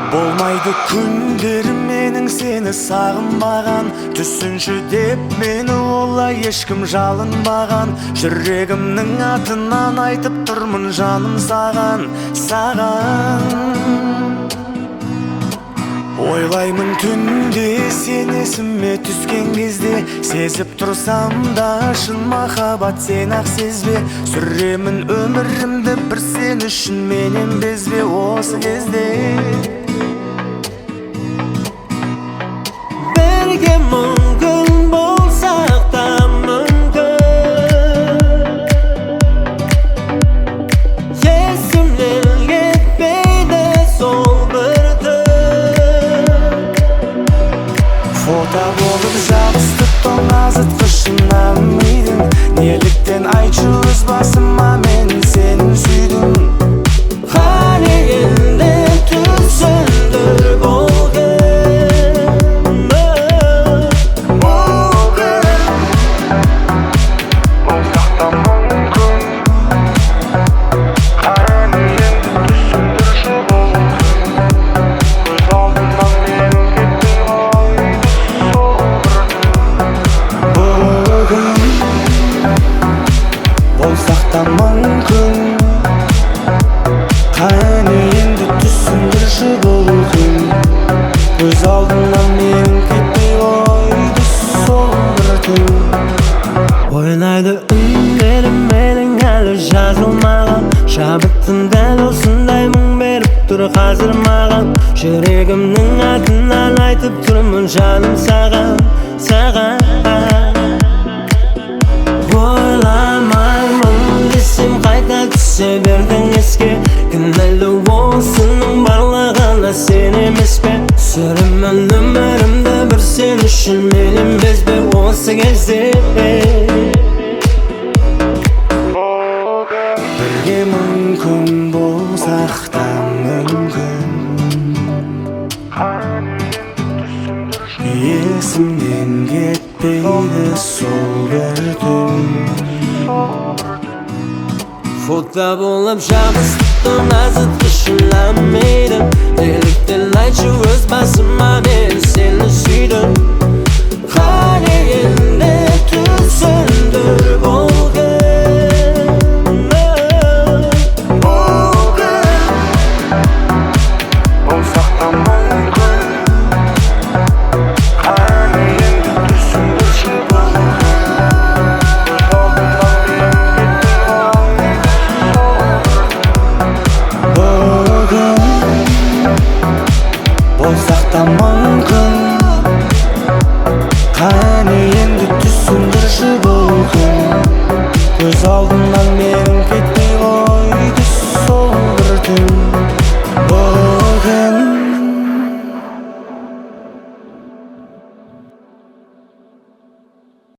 Болмайды күндерім менің сені сағынбаған, түсінші деп мені олай ешкім жалынбаған. Жүрегімнің атынан айтып тұрмын жаным саған, Ойлаймын түнде сен есіме түскен кезде, сезіп тұрсам да шын махаббат сен-ақ сезбе. Сүремін өмірімді бір сен үшін менен безбе осы кезде. Бірге мүмкін болсақ та мүмкін, есімнен кетпейді сол бір түн. Фото болып жабысты тоңазытқышына мидың, неліктен айтшы өз басыма мен сенің сүйдім. Қане енді түсіндір бұл Қане енді түсіндірші бұл күн, көз алдымнан менің кетпей қойды сол бір түн. Ойнайды үнлерім менің әлі жазылмаған, шабыттың дәл осындай мұң беріп тұр қазір маған. Жүрегімнің атынан айтып тұрмын жаным саған. Ойламаймын десем қайта түсе бердің еске, кінәлі осының барлығына сен емес пе? Сүремін өмірімді бір сен үшін менен безбе осы кезде. Бірге мүмкін болсақ та мүмкін, есімнен кетпейді сол бір түн. Фото болып жабысты назытқышына мидың, неліктен айтшы өз басыма мен сені сүйдім. Қане енді түсіндір бұл Болсақ та мүмкін, қане енді түсіндірші бұл күн, көз алдымнан менің кетпей